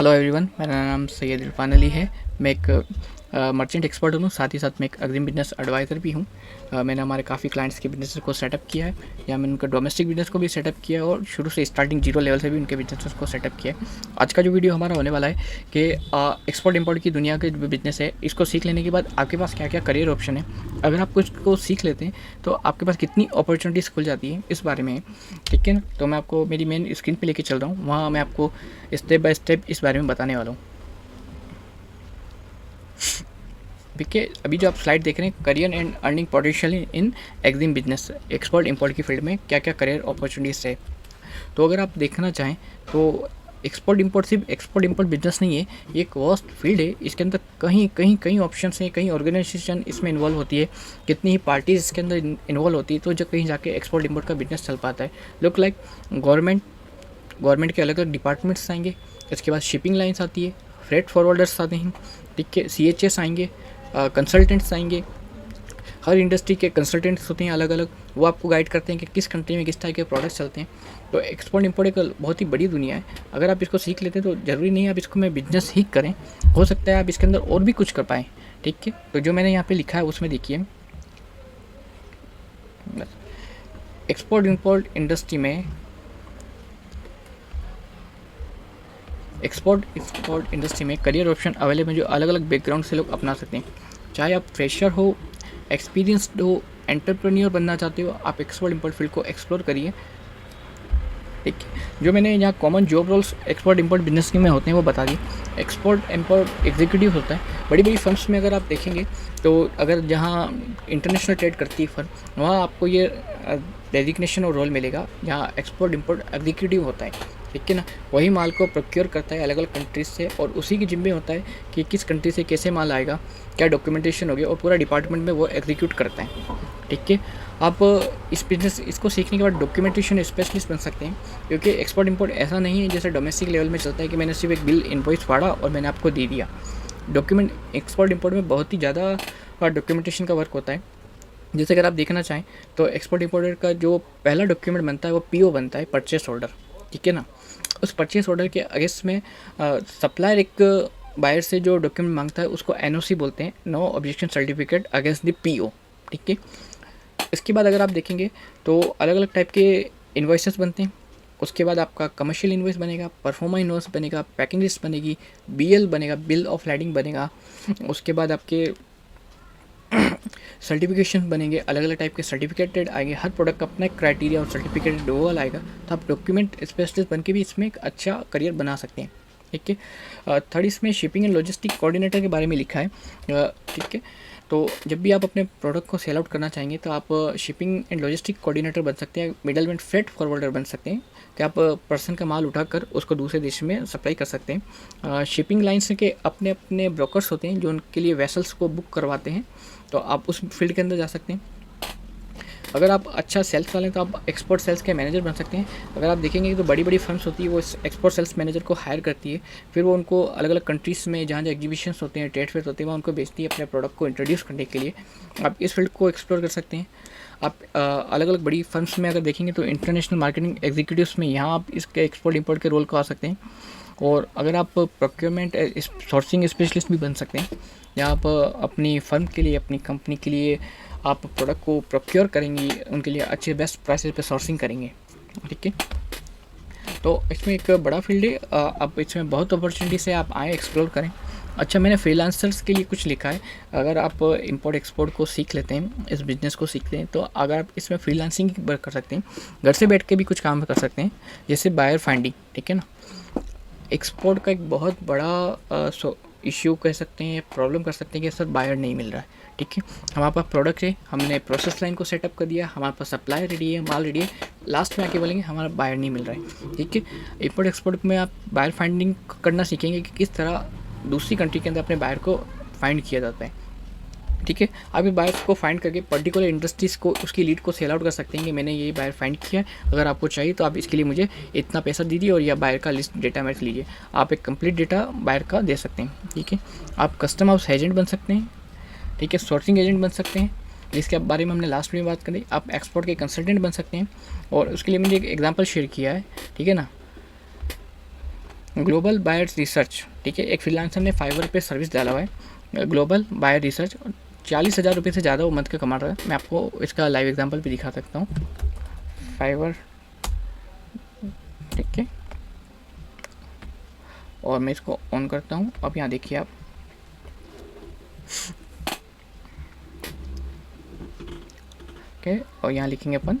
Hello everyone, मेरा नाम सैयद इरफान अली है। मैं एक मर्चेंट एक्सपर्ट हूँ, साथ ही साथ मैं एक अग्रिम बिजनेस एडवाइज़र भी हूँ। मैंने हमारे काफ़ी क्लाइंट्स के बिजनेस को सेटअप किया है, या मैंने उनका डोमेस्टिक बिजनेस को भी सेटअप किया है और शुरू से स्टार्टिंग जीरो लेवल से भी उनके बिजनेस को सेटअप किया है। आज का जो वीडियो हमारा होने वाला है कि एक्सपोर्ट इम्पोर्ट की दुनिया के जो बिजनेस है, इसको सीख लेने के बाद आपके पास क्या क्या करियर ऑप्शन है। अगर आप कुछ को सीख लेते हैं तो आपके पास कितनी अपॉर्चुनिटीज़ खुल जाती है, इस बारे में है। ठीक है ना, तो मैं आपको मेरी मेन स्क्रीन पर लेके चल रहा हूँ, वहाँ मैं आपको स्टेप बाय स्टेप इस बारे में बताने वाला हूँ। देखिए, अभी जो आप स्लाइड देख रहे हैं, career and earning potential in EXIM business, export import की फील्ड में क्या क्या करियर अपॉर्चुनिटीज़ है। तो अगर आप देखना चाहें तो एक्सपोर्ट इंपोर्ट सिर्फ एक्सपोर्ट इंपोर्ट बिजनेस नहीं है, ये एक वास्ट फील्ड है। इसके अंदर कई ऑप्शंस हैं, कई ऑर्गेनाइजेशन इसमें इन्वॉल्व होती है, कितनी ही पार्टीज इसके अंदर इन्वॉल्व होती है, तो जब कहीं जाके एक्सपोर्ट इंपोर्ट का बिजनेस चल पाता है। लुक लाइक गवर्नमेंट के अलग अलग डिपार्टमेंट्स आएंगे, इसके बाद शिपिंग लाइन्स आती है, फ्रेट फॉरवर्डर्स आते हैं, ठीक है, CHS आएंगे, कंसल्टेंट्स आएंगे। हर इंडस्ट्री के कंसल्टेंट्स होते हैं अलग अलग, वो आपको गाइड करते हैं कि किस कंट्री में किस टाइप के प्रोडक्ट्स चलते हैं। तो एक्सपोर्ट इंपोर्ट एक बहुत ही बड़ी दुनिया है। अगर आप इसको सीख लेते हैं तो ज़रूरी नहीं है आप इसको में बिजनेस ही करें, हो सकता है आप इसके अंदर और भी कुछ कर पाएँ। ठीक है, तो जो मैंने यहाँ पे लिखा है उसमें देखिए, एक्सपोर्ट इंपोर्ट इंडस्ट्री में एक्सपोर्ट इंडस्ट्री में करियर ऑप्शन अवेलेबल है जो अलग अलग बैकग्राउंड से लोग अपना सकते हैं। चाहे आप फ्रेशर हो, एक्सपीरियंसड हो, एंटरप्रेन्योर बनना चाहते हो, आप एक्सपोर्ट इंपोर्ट फील्ड को एक्सप्लोर करिए। ठीक है, जो मैंने यहाँ common job roles export import business में होते हैं वो बता दिए। एक्सपोर्ट इंपोर्ट एग्जीक्यूटिव होता है बड़ी बड़ी फर्म्स में। अगर आप देखेंगे तो अगर जहाँ इंटरनेशनल ट्रेड करती है फर्म, वहाँ आपको ये डेजिग्नेशन और रोल मिलेगा जहाँ एक्सपोर्ट इंपोर्ट एग्जीक्यूटिव होता है। ठीक है ना, वही माल को प्रोक्योर करता है अलग अलग कंट्रीज से, और उसी की जिम्मे होता है कि किस कंट्री से कैसे माल आएगा, क्या डॉक्यूमेंटेशन होगी, और पूरा डिपार्टमेंट में वो एग्जीक्यूट करता है। ठीक है, आप इस बिजनेस इसको सीखने के बाद डॉक्यूमेंटेशन स्पेशलिस्ट बन सकते हैं, क्योंकि एक्सपोर्ट इंपोर्ट ऐसा नहीं है जैसे डोमेस्टिक लेवल में चलता है कि मैंने सिर्फ एक बिल इनवॉइस फाड़ा और मैंने आपको दे दिया। एक्सपोर्ट इंपोर्ट में बहुत ही ज़्यादा डॉक्यूमेंटेशन का वर्क होता है। जैसे अगर आप देखना चाहें तो एक्सपोर्ट इंपोर्टर का जो पहला डॉक्यूमेंट बनता है वो PO बनता है, परचेस ऑर्डर। ठीक है ना, उस परचेस ऑर्डर के अगेंस्ट में सप्लायर एक बायर से जो डॉक्यूमेंट मांगता है उसको NOC बोलते हैं, no objection certificate against the PO। ठीक है, इसके बाद अगर आप देखेंगे तो अलग अलग टाइप के इन्वॉइसेस बनते हैं। उसके बाद आपका कमर्शियल इन्वॉइस बनेगा, परफॉर्मा इन्वॉइस बनेगा, पैकिंग लिस्ट बनेगी, BL बनेगा, बिल ऑफ लाइडिंग बनेगा। उसके बाद आपके सर्टिफिकेशन बनेंगे, अलग अलग टाइप के सर्टिफिकेटेड आएंगे। हर प्रोडक्ट का अपना एक क्राइटेरिया और सर्टिफिकेटेड डोवल आएगा, तो आप डॉक्यूमेंट स्पेशलिस्ट बन के भी इसमें एक अच्छा करियर बना सकते हैं। ठीक है, थर्ड इसमें शिपिंग एंड लॉजिस्टिक कोऑर्डिनेटर के बारे में लिखा है। ठीक है, तो जब भी आप अपने प्रोडक्ट को सेल आउट करना चाहेंगे तो आप शिपिंग एंड लॉजिस्टिक कोऑर्डिनेटर बन सकते हैं, मिडलमैन फ्रेट फॉरवर्डर बन सकते हैं कि आप पर्सन का माल उठाकर उसको दूसरे देश में सप्लाई कर सकते हैं। शिपिंग लाइन्स के अपने अपने ब्रोकर्स होते हैं जो उनके लिए वेसल्स को बुक करवाते हैं, तो आप उस फील्ड के अंदर जा सकते हैं। अगर आप अच्छा सेल्स वाले हैं तो आप एक्सपोर्ट सेल्स के मैनेजर बन सकते हैं। अगर आप देखेंगे तो बड़ी बड़ी फर्म्स होती है वो एक्सपोर्ट सेल्स मैनेजर को हायर करती है, फिर वो उनको अलग अलग कंट्रीज़ में जहाँ जहाँ एग्जीबिशंस होते हैं, ट्रेड फेयर होते हैं, वहाँ उनको बेचती है अपने प्रोडक्ट को इंट्रोड्यूस करने के लिए। आप इस फील्ड को एक्सप्लोर कर सकते हैं। आप अलग अलग बड़ी फर्म्स में अगर देखेंगे तो इंटरनेशनल मार्केटिंग एग्जीक्यूटिव्स में यहाँ आप इसके एक्सपोर्ट इंपोर्ट के रोल को आ सकते हैं। और अगर आप प्रोक्योरमेंट सोर्सिंग स्पेशलिस्ट भी बन सकते हैं, जहाँ आप अपनी फर्म के लिए, अपनी कंपनी के लिए आप प्रोडक्ट को प्रोक्योर करेंगे, उनके लिए अच्छे बेस्ट प्राइसेस पे सोर्सिंग करेंगे। ठीक है, तो इसमें एक बड़ा फील्ड है, आप इसमें बहुत अपॉर्चुनिटीज़ है, आप आए एक्सप्लोर करें। अच्छा, मैंने फ्रीलांसर्स के लिए कुछ लिखा है। अगर आप इंपोर्ट एक्सपोर्ट को सीख लेते हैं, इस बिज़नेस को सीखते हैं, तो अगर आप इसमें फ्रीलांसिंग वर्क कर सकते हैं, घर से बैठ के भी कुछ काम कर सकते हैं, जैसे बायर फाइंडिंग। ठीक है ना, एक्सपोर्ट का एक बहुत बड़ा इश्यू कह सकते हैं, प्रॉब्लम कर सकते हैं कि सर बायर नहीं मिल रहा है। ठीक है, हमारे पास प्रोडक्ट है, हमने प्रोसेस लाइन को सेटअप कर दिया, हमारे पास सप्लाई रेडी है, माल रेडी है, लास्ट में आके बोलेंगे हमारा बायर नहीं मिल रहा है। ठीक है, इंपोर्ट एक्सपोर्ट में आप बायर फाइंडिंग करना सीखेंगे कि किस तरह दूसरी कंट्री के अंदर अपने बायर को फाइंड किया जाता है। ठीक है, आप ये बायर्स को फाइंड करके पर्टिकुलर इंडस्ट्रीज़ को, उसकी लीड को सेल आउट कर सकते हैं कि मैंने ये बायर फाइंड किया है, अगर आपको चाहिए तो आप इसके लिए मुझे इतना पैसा दीजिए और यह बायर का लिस्ट डेटा मेरे से लीजिए। आप एक कंप्लीट डेटा बायर का दे सकते हैं। ठीक है, आप कस्टम हाउस एजेंट बन सकते हैं। ठीक है, सोर्सिंग एजेंट बन सकते हैं, जिसके बारे में हमने लास्ट में बात करी। आप एक्सपोर्ट के कंसल्टेंट बन सकते हैं, और उसके लिए मैंने एक एग्जाम्पल शेयर किया है। ठीक है ना, ग्लोबल बायर रिसर्च, ठीक है, एक फ्रीलांसर ने फाइवर पे सर्विस डाला हुआ है, ग्लोबल बायर रिसर्च, 40,000 रुपये से ज़्यादा वो मंथ का कमा रहा है। मैं आपको इसका लाइव एग्जांपल भी दिखा सकता हूँ, फाइवर, ठीक है, और मैं इसको ऑन करता हूँ। अब यहाँ देखिए आप, ओके, और यहाँ लिखेंगे अपन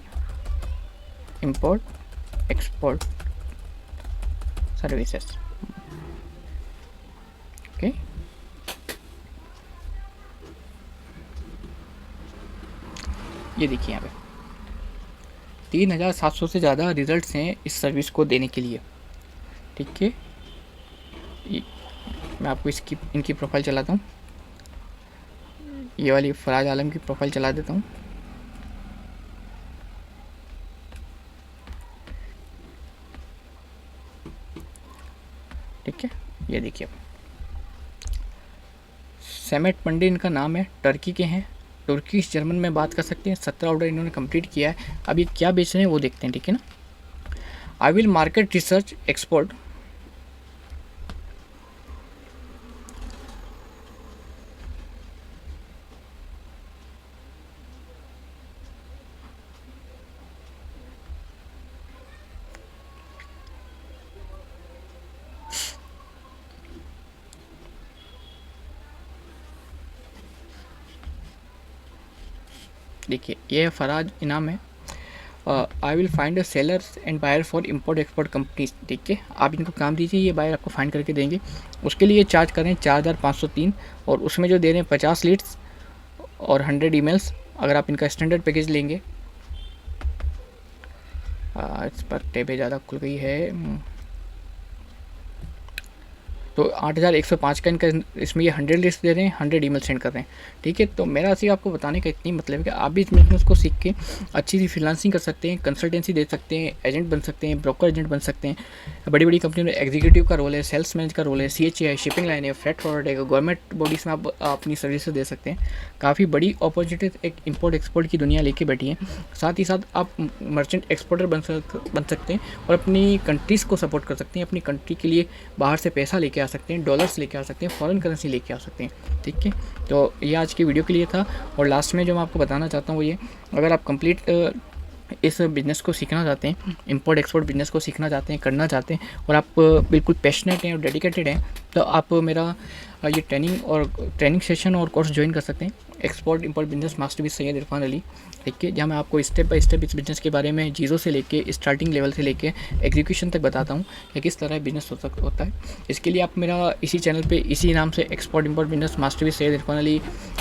इंपोर्ट एक्सपोर्ट सर्विसेज, ओके, ये देखिए यहाँ पे 3,700 से ज़्यादा रिजल्ट्स हैं इस सर्विस को देने के लिए, ठीक है। मैं आपको इनकी प्रोफाइल चलाता हूँ, ये वाली फराज आलम की प्रोफाइल चला देता हूँ। ठीक है, ये देखिए सेमेट पंडे इनका नाम है, टर्की के हैं, तुर्किश जर्मन में बात कर सकते हैं। 17 ऑर्डर इन्होंने कंप्लीट किया है। अब ये क्या बेच रहे हैं वो देखते हैं, ठीक है ना। I will market research export, देखिए ये फराज इनाम है। I will find a sellers and buyer for import export companies, ठीक है, आप इनको काम दीजिए, ये बायर आपको फाइंड करके देंगे। उसके लिए चार्ज कर रहे हैं 4,503, और उसमें जो दे रहे हैं 50 लीड्स और 100 ईमेल्स। अगर आप इनका स्टैंडर्ड पैकेज लेंगे, इस पर टेबे ज़्यादा खुल गई है, तो 8,105 का इनका, इसमें ये 100 लिस्ट दे रहे हैं, 100 ईमेल सेंड कर रहे हैं, ठीक है। तो मेरा सिर्फ आपको बताने का इतनी मतलब है कि आप भी इस बिजनेस को सीख के अच्छी सी फ्रीलांसिंग कर सकते हैं, कंसल्टेंसी दे सकते हैं, एजेंट बन सकते हैं, ब्रोकर एजेंट बन सकते हैं। बड़ी बड़ी कंपनी में एग्जीक्यूटिव का रोल है, सेल्स मैनेज का रोल है, CHA है, शिपिंग लाइन है, फ्रेट फॉरवर्ड है, गवर्नमेंट बॉडीज़ में आप अपनी सर्विसेज दे सकते हैं। काफ़ी बड़ी अपॉर्चुनिटीज एक इम्पोर्ट एक्सपोर्ट की दुनिया लेके बैठी है। साथ ही साथ आप मर्चेंट एक्सपोर्टर बन सकते हैं और अपनी कंट्रीज़ को सपोर्ट कर सकते हैं। अपनी कंट्री के लिए बाहर से पैसा लेके आ सकते हैं, डॉलर्स लेके आ सकते हैं, फॉरेन करेंसी लेके आ सकते हैं, ठीक है। तो ये आज की वीडियो के लिए था। और लास्ट में जो मैं आपको बताना चाहता हूँ वो ये, अगर आप कंप्लीट इस बिज़नेस को सीखना चाहते हैं, इंपोर्ट एक्सपोर्ट बिज़नेस को सीखना चाहते हैं, करना चाहते हैं, और आप बिल्कुल पैशनेट हैं और डेडिकेटेड हैं, तो आप मेरा ये ट्रेनिंग सेशन और कोर्स ज्वाइन कर सकते हैं, export import business master with Syed Irfan Ali, ठीक है, जहाँ मैं आपको स्टेप बाय स्टेप इस बिज़नेस के बारे में जीरो से लेके स्टार्टिंग लेवल से लेके एग्जीक्यूशन तक बताता हूँ कि किस तरह बिजनेस होता है। इसके लिए आप मेरा इसी चैनल पे इसी नाम से export import business master with Syed Irfan Ali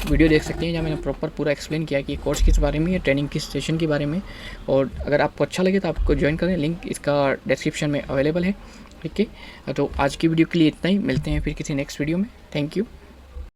video देख सकते हैं, जहाँ मैंने प्रॉपर पूरा एक्सप्लेन किया कि कोर्स किस बारे में है, ट्रेनिंग किस सेशन के बारे में। और अगर आपको अच्छा लगे तो आपको ज्वाइन करें, लिंक इसका डिस्क्रिप्शन में अवेलेबल है, ठीक है। तो आज की वीडियो के लिए इतना ही, मिलते हैं फिर किसी नेक्स्ट वीडियो में। Thank you.